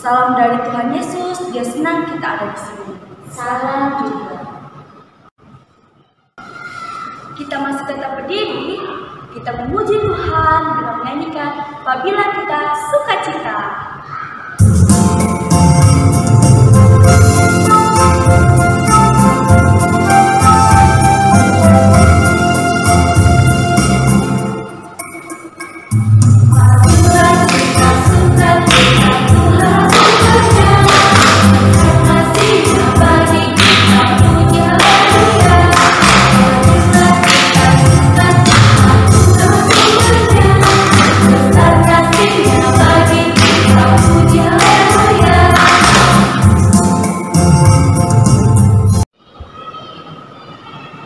Salam dari Tuhan Yesus, Dia senang kita ada di sini. Salam juga. Kita masih tetap berdiri, kita memuji Tuhan dengan menyanyikan Apabila Kita Sukacita.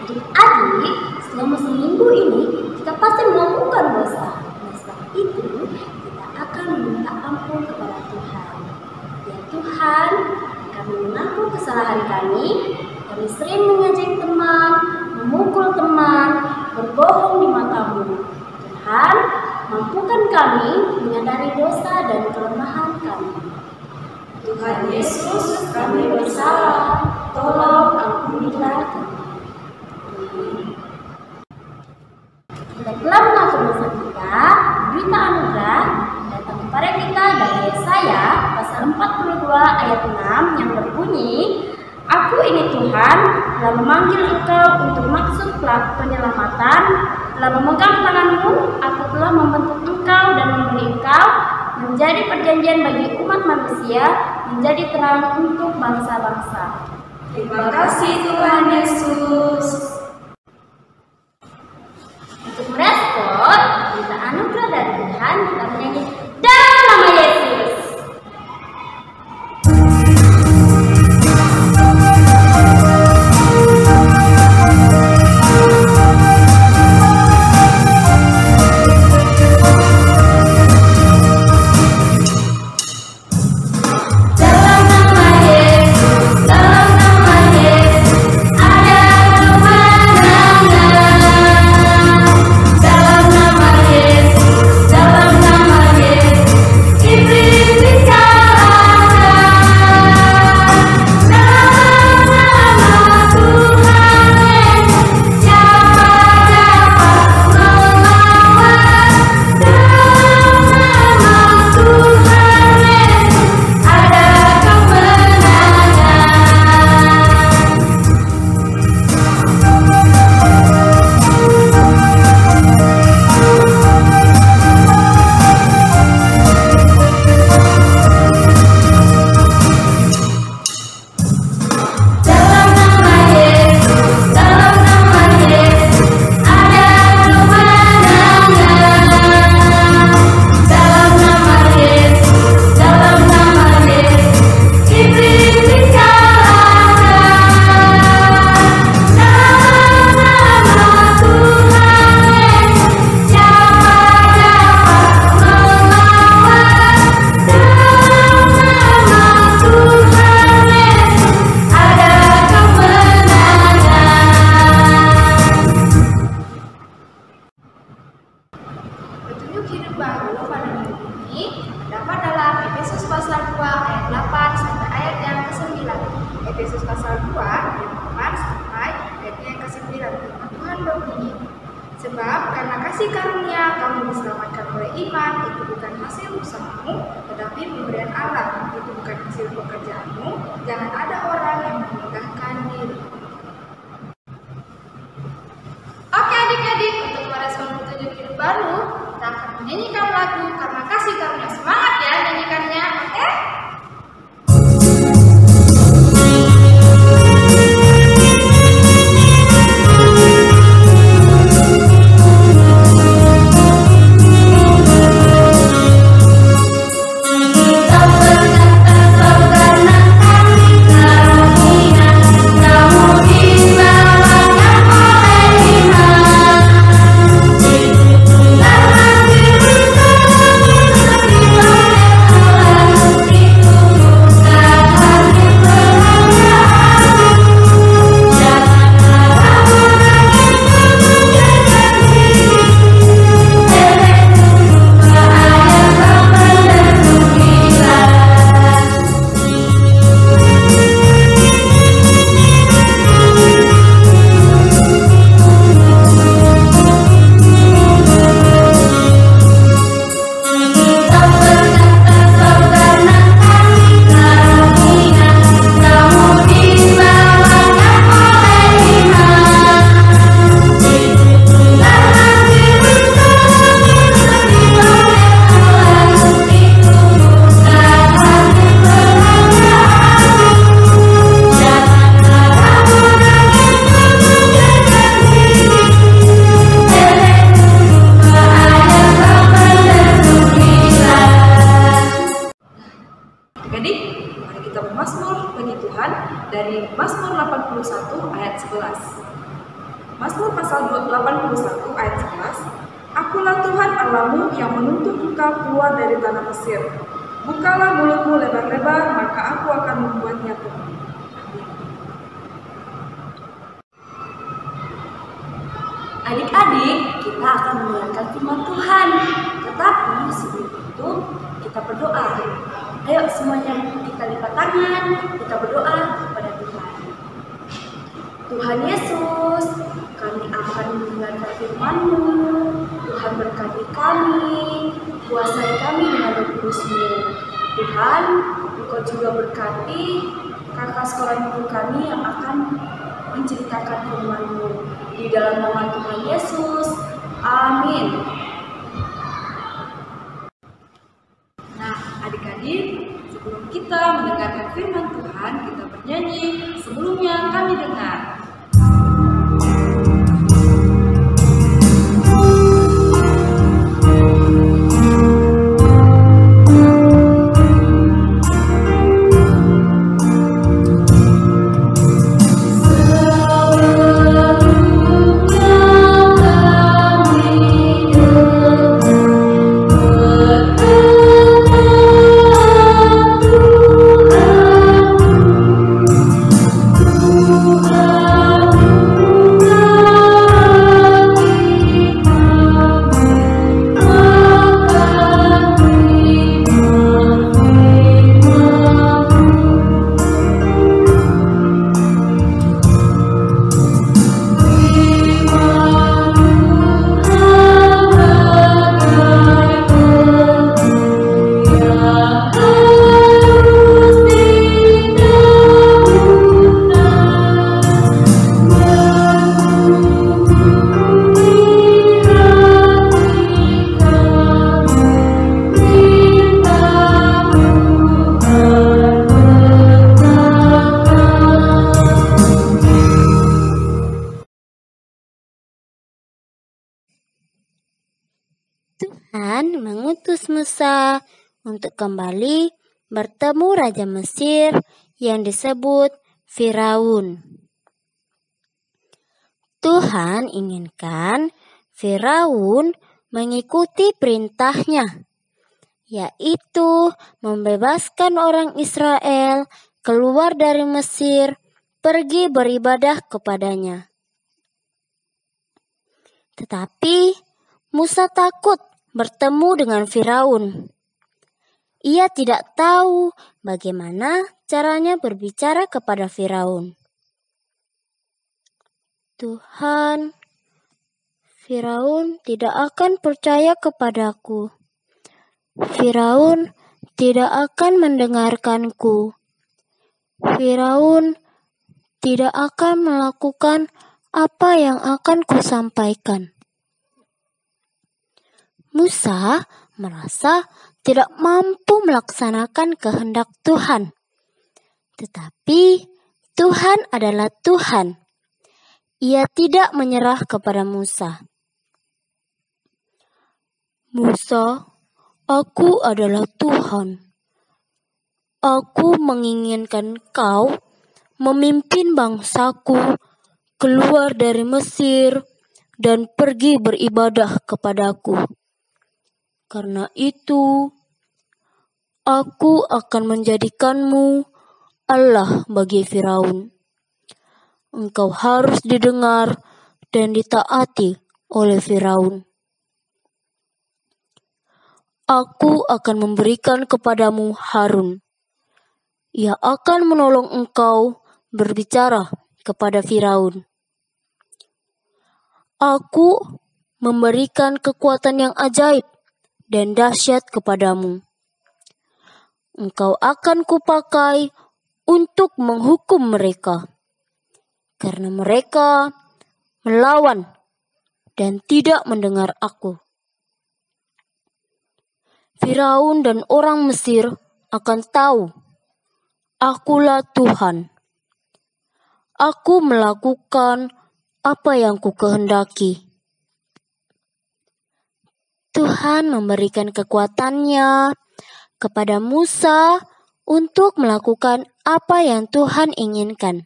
Adik-adik, selama seminggu ini kita pasti melakukan dosa. Nah, setelah itu kita akan meminta ampun kepada Tuhan. Ya Tuhan, kami mengaku kesalahan kami sering mengejek teman, memukul teman, berbohong di mata-Mu. Tuhan, mampukan kami menyadari dosa dan kelemahan kami. Tuhan Yesus, kami bersalah, tolong ampunilah kami. Kita telah mengaku dosa kita, berita anugerah datang kepada kita dari Yesaya pasal 42 ayat 6 yang berbunyi, Aku ini Tuhan, telah memanggil engkau untuk maksud penyelamatan, telah memegang tanganmu, aku telah membentuk engkau dan memberi engkau menjadi perjanjian bagi umat manusia, menjadi terang untuk bangsa-bangsa. Terima kasih Tuhan Yesus. Untuk merespon berita anugerah dari Tuhan, kita menyanyi dalam nama Yesus. Hidup baru pada minggu ini terdapat dalam Efesus pasal 2 ayat 8 sampai ayat yang ke-9. Efesus pasal 2 ayat 8 sampai ayat yang ke-9. Tuhan berbunyi, sebab karena kasih karunia kamu diselamatkan oleh iman, itu bukan hasil usahamu, tetapi pemberian Allah, itu bukan hasil pekerjaanmu, jangan ada orang yang memegahkan diri. Oke adik-adik, untuk merespon petunjuk hidup baru, kita akan menyanyikan lagu Karena Kasih Karunia. Semangat ya nyanyikannya, oke? Kau berkata kau karena kasih karunia 81 ayat 11. Mazmur pasal 81 ayat 11. Akulah Tuhan Allahmu yang menuntun engkau keluar dari tanah Mesir. Bukalah mulutmu lebar-lebar, maka aku akan membuatnya teguh. Adik-adik, kita akan mendengarkan firman Tuhan. Tetapi sebelum itu, kita berdoa. Ayo semuanya kita lipat tangan, kita berdoa kepada Tuhan. Tuhan Yesus, kami akan mendengarkan firman-Mu. Tuhan berkati kami, kuasai kami dengan Roh Kudus-Mu. Tuhan, Engkau juga berkati kakak sekolah minggu kami yang akan menceritakan firman-Mu. Di dalam nama Tuhan Yesus, amin. Nah, adik-adik, sebelum kita mendengarkan firman Tuhan, kita bernyanyi. Sebelumnya kami dengar. Tuhan mengutus Musa untuk kembali bertemu Raja Mesir yang disebut Firaun. Tuhan inginkan Firaun mengikuti perintahnya, yaitu membebaskan orang Israel keluar dari Mesir, pergi beribadah kepadanya. Tetapi Musa takut bertemu dengan Firaun. Ia tidak tahu bagaimana caranya berbicara kepada Firaun. Tuhan, Firaun tidak akan percaya kepadaku. Firaun tidak akan mendengarkanku. Firaun tidak akan melakukan apa yang akan kusampaikan. Musa merasa tidak mampu melaksanakan kehendak Tuhan. Tetapi Tuhan adalah Tuhan. Ia tidak menyerah kepada Musa. Musa, aku adalah Tuhan. Aku menginginkan kau memimpin bangsaku keluar dari Mesir dan pergi beribadah kepadaku. Karena itu, aku akan menjadikanmu Allah bagi Firaun. Engkau harus didengar dan ditaati oleh Firaun. Aku akan memberikan kepadamu Harun. Ia akan menolong engkau berbicara kepada Firaun. Aku memberikan kekuatan yang ajaib dan dahsyat kepadamu. Engkau akan kupakai untuk menghukum mereka, karena mereka melawan dan tidak mendengar aku. Firaun dan orang Mesir akan tahu, akulah Tuhan. Aku melakukan apa yang kukehendaki. Tuhan memberikan kekuatannya kepada Musa untuk melakukan apa yang Tuhan inginkan.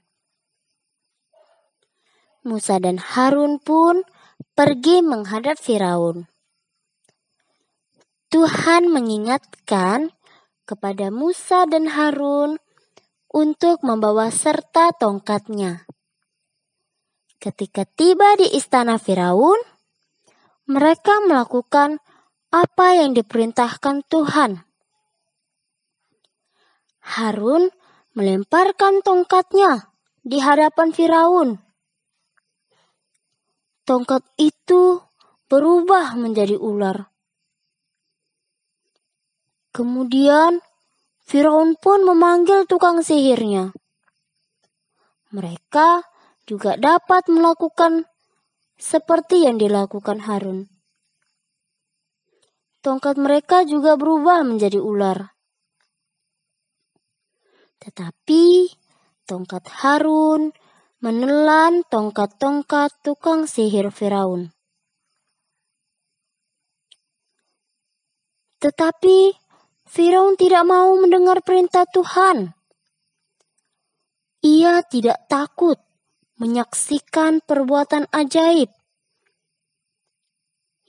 Musa dan Harun pun pergi menghadap Firaun. Tuhan mengingatkan kepada Musa dan Harun untuk membawa serta tongkatnya. Ketika tiba di istana Firaun, mereka melakukan apa yang diperintahkan Tuhan. Harun melemparkan tongkatnya di hadapan Firaun. Tongkat itu berubah menjadi ular. Kemudian Firaun pun memanggil tukang sihirnya. Mereka juga dapat melakukan seperti yang dilakukan Harun. Tongkat mereka juga berubah menjadi ular. Tetapi tongkat Harun menelan tongkat-tongkat tukang sihir Firaun. Tetapi Firaun tidak mau mendengar perintah Tuhan. Ia tidak takut menyaksikan perbuatan ajaib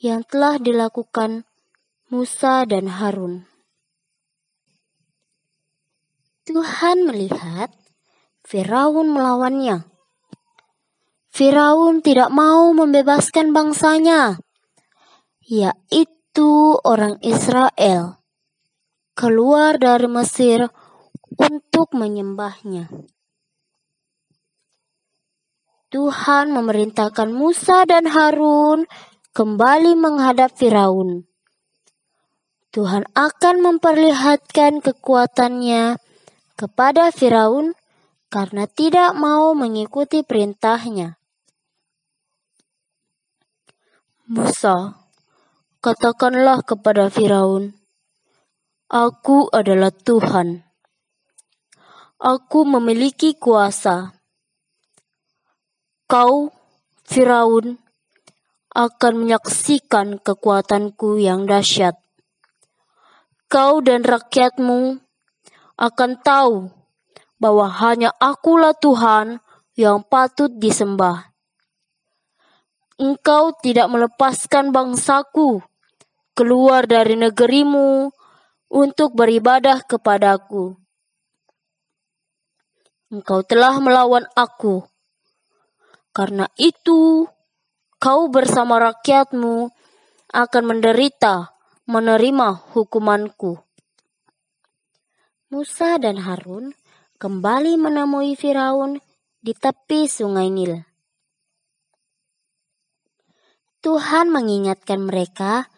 yang telah dilakukan Musa dan Harun. Tuhan melihat Firaun melawannya. Firaun tidak mau membebaskan bangsanya, yaitu orang Israel, keluar dari Mesir untuk menyembahnya. Tuhan memerintahkan Musa dan Harun kembali menghadap Firaun. Tuhan akan memperlihatkan kekuatannya kepada Firaun karena tidak mau mengikuti perintahnya. Musa, katakanlah kepada Firaun, "Aku adalah Tuhan. Aku memiliki kuasa. Kau, Firaun, akan menyaksikan kekuatanku yang dahsyat. Kau dan rakyatmu akan tahu bahwa hanya Akulah Tuhan yang patut disembah. Engkau tidak melepaskan bangsaku keluar dari negerimu untuk beribadah kepadaku. Engkau telah melawan aku. Karena itu, kau bersama rakyatmu akan menderita menerima hukumanku." Musa dan Harun kembali menemui Firaun di tepi sungai Nil. Tuhan mengingatkan mereka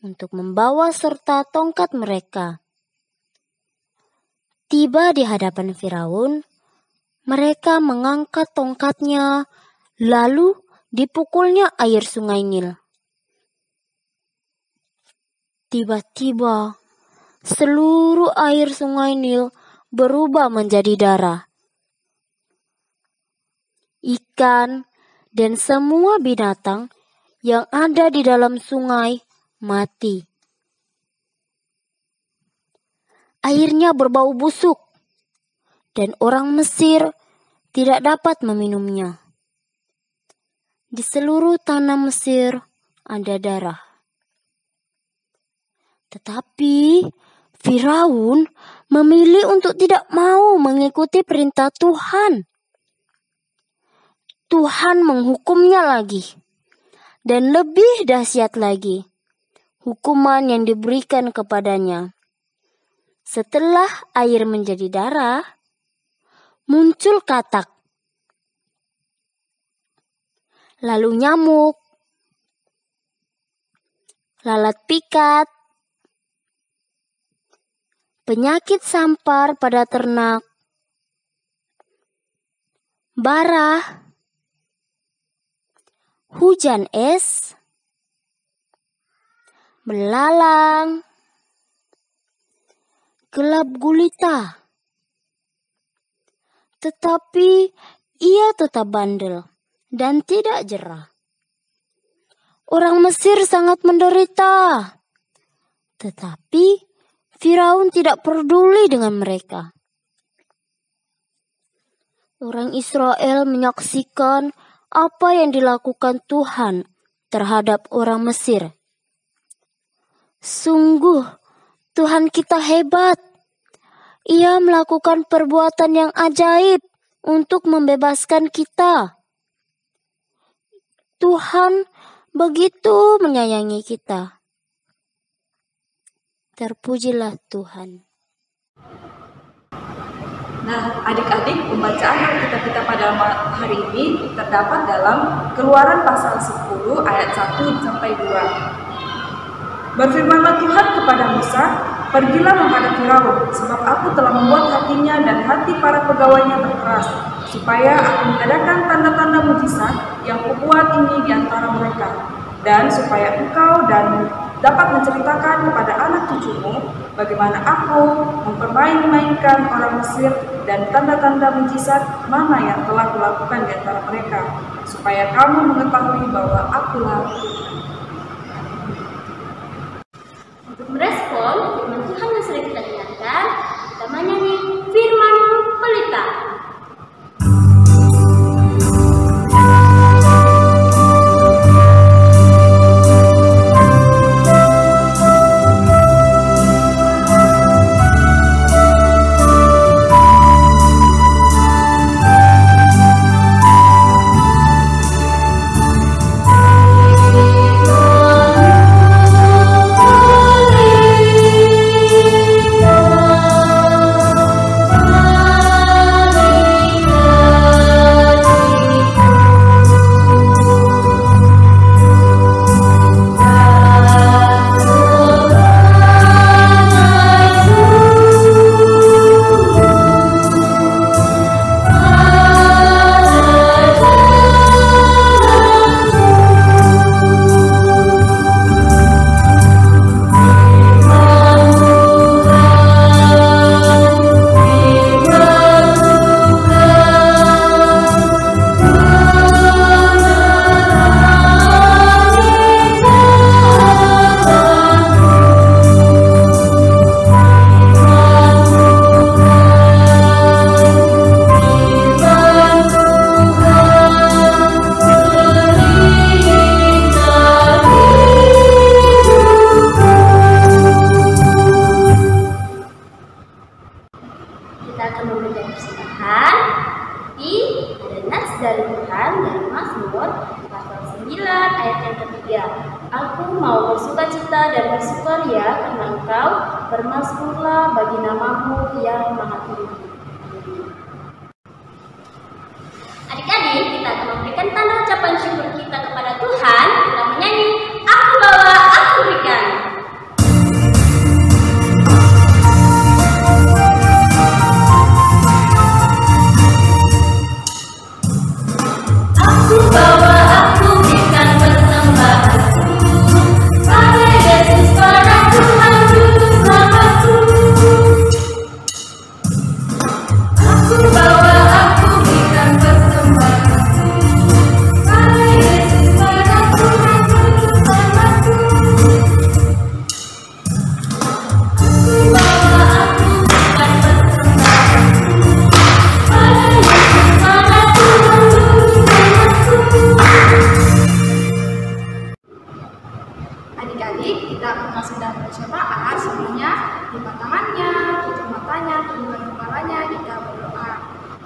untuk membawa serta tongkat mereka. Tiba di hadapan Firaun, mereka mengangkat tongkatnya, lalu dipukulnya air sungai Nil. Tiba-tiba, seluruh air sungai Nil berubah menjadi darah. Ikan dan semua binatang yang ada di dalam sungai mati. Airnya berbau busuk, dan orang Mesir tidak dapat meminumnya. Di seluruh tanah Mesir ada darah. Tetapi Firaun memilih untuk tidak mau mengikuti perintah Tuhan. Tuhan menghukumnya lagi. Dan lebih dahsyat lagi, hukuman yang diberikan kepadanya. Setelah air menjadi darah, muncul katak, lalu nyamuk, lalat pikat, penyakit sampar pada ternak, barah, hujan es, belalang, gelap gulita. Tetapi ia tetap bandel dan tidak jera. Orang Mesir sangat menderita. Tetapi Firaun tidak peduli dengan mereka. Orang Israel menyaksikan apa yang dilakukan Tuhan terhadap orang Mesir. Sungguh, Tuhan kita hebat. Ia melakukan perbuatan yang ajaib untuk membebaskan kita. Tuhan begitu menyayangi kita. Terpujilah Tuhan. Nah, adik-adik, pembacaan Alkitab kita pada hari ini terdapat dalam Keluaran pasal 10 ayat 1 sampai 2. Berfirmanlah Tuhan kepada Musa, "Pergilah menghadap Firaun, sebab aku telah membuat hatinya dan hati para pegawainya terkeras, supaya aku mengadakan tanda-tanda mujizat yang kubuat ini di antara mereka, dan supaya engkau dan dapat menceritakan kepada anak cucumu bagaimana aku mempermain-mainkan orang Mesir dan tanda-tanda mujizat mana yang telah kulakukan di antara mereka, supaya kamu mengetahui bahwa akulah Tuhan." Untuk merespon firman Tuhan yang sudah kita dengarkan, kita menyanyi Firman Pelita. Bermasmurlah bagi namamu yang maha tinggi. Adik-adik, kita akan memberikan tanda ucapan syukur kita kepada Tuhan. Kita menyanyi, "Aku bawa, aku berikan." Aku bawa, aku berikan persembahanku pada Yesus, pada Tuhan Juru Selamatku. Aku bawa, aku berikan persembahanku pada Yesus, pada Tuhan Juru Selamatku. Aku bawa, aku berikan persembahanku pada Yesus, pada Tuhan Juru Selamatku. Adik-adik, kita masuk dalam percobaan, semuanya buka tangannya, tutup matanya, tundukkan kepalanya, kita berdoa.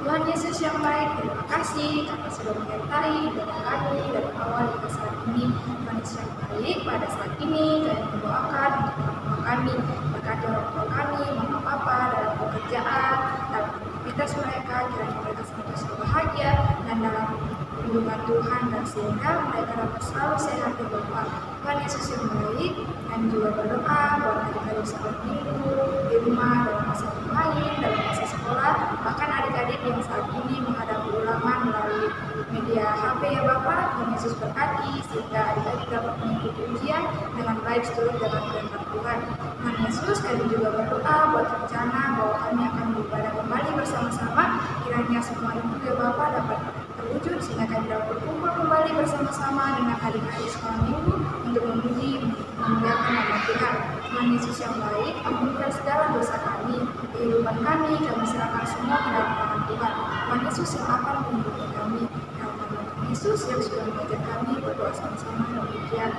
Tuhan Yesus yang baik, terima kasih karena sudah menyertai ibadah kami dari awal hingga saat ini. Tuhan Yesus yang baik, pada saat ini kami mendoakan untuk orang-orang kami, berkati orang tua kami, mama papa dalam pekerjaan, dalam aktivitas mereka, kiranya mereka senantiasa bahagia dan dalam lindungan Tuhan, dan sehingga mereka dapat selalu sehat dan berdoa. Tuhan Yesus yang baik, dan juga berdoa buat adik-adik sekolah minggu di rumah, dalam masa bermain, dalam masa sekolah, bahkan adik-adik yang saat ini menghadapi ulangan melalui media HP ya Bapak. Tuhan Yesus berkati sehingga adik-adik dapat mengikuti ujian dengan baik seturut dengan kehendak Tuhan. Tuhan Yesus, kami juga berdoa buat rencana bahwa kami akan beribadah kembali bersama-sama, kiranya semua itu ya Bapak dapat terwujud sehingga kami dapat berkumpul kembali bersama-sama dengan adik-adik sekolah minggu untuk memuji memuliakan nama Tuhan. Tuhan Yesus yang baik, ampunkan segala dosa kami, kehidupan kami serahkan semua ke dalam tangan Tuhan. Tuhan Yesus yang akan menghidupi kami. Dalam nama Tuhan Yesus yang sudah mengajar kami berdoa sama-sama demikian.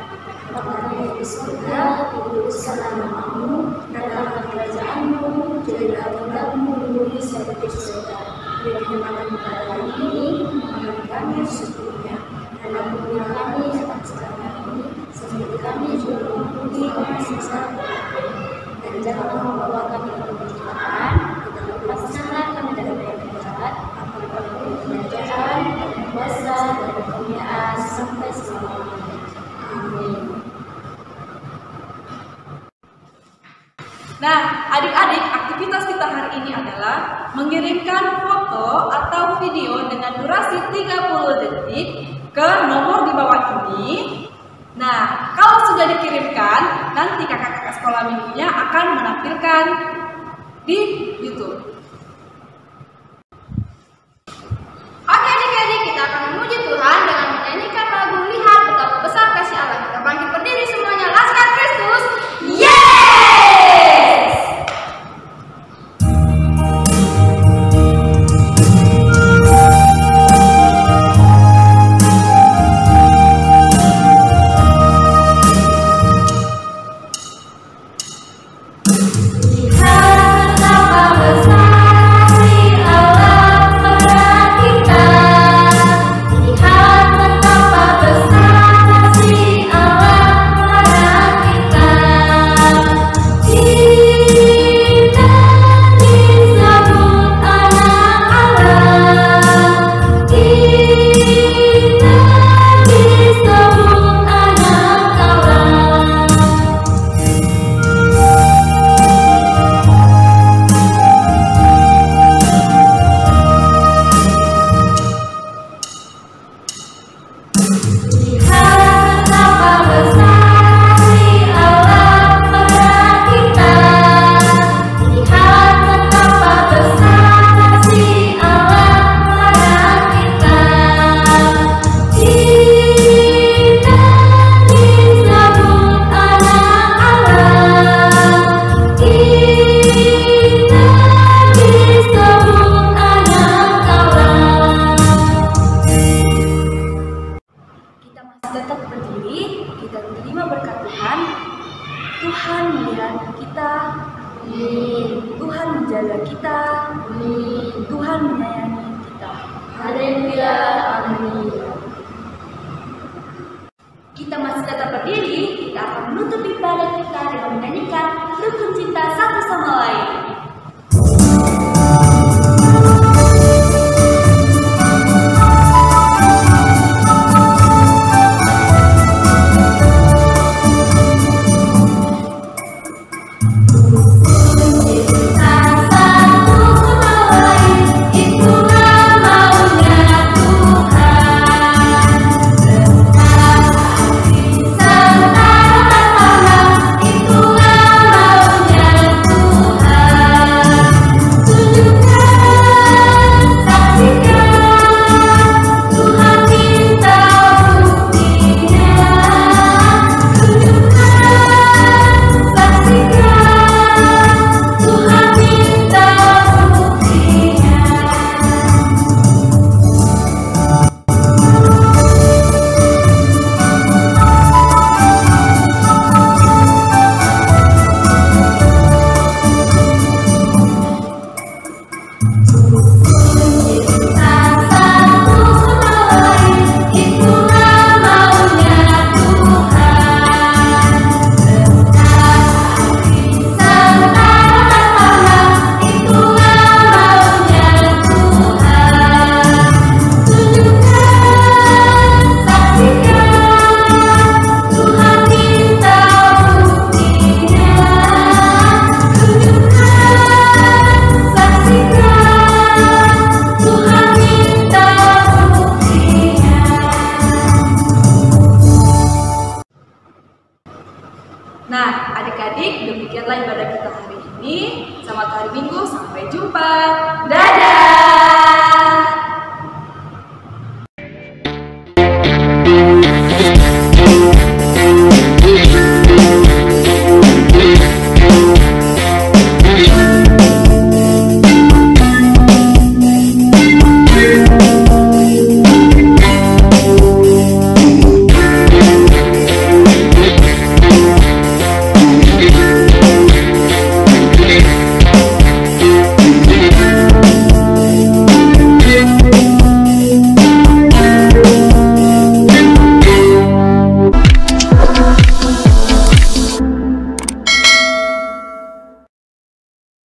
Bapa kami yang di surga, dikuduskanlah namamu, datanglah kerajaanmu, jadilah kehendakmu di bumi seperti di surga. Berikan kami pada hari ini makanan kami secukupnya, dan ampunilah kami atas kesalahan kami, seperti kami juga mengampuni orang siksa, dan janganlah membawa kami ke pencobaan, tetapi lepaskanlah kami dari yang jahat, apapun kerajaan, kuasa, dan kemuliaan sampai selama-lamanya. Amin. Nah, adik-adik, aktivitas kita hari ini adalah mengirimkan foto atau video dengan durasi 30 detik ke nomor di bawah ini. Nah, kalau sudah dikirimkan, nanti kakak-kakak sekolah minggunya akan menampilkan di YouTube.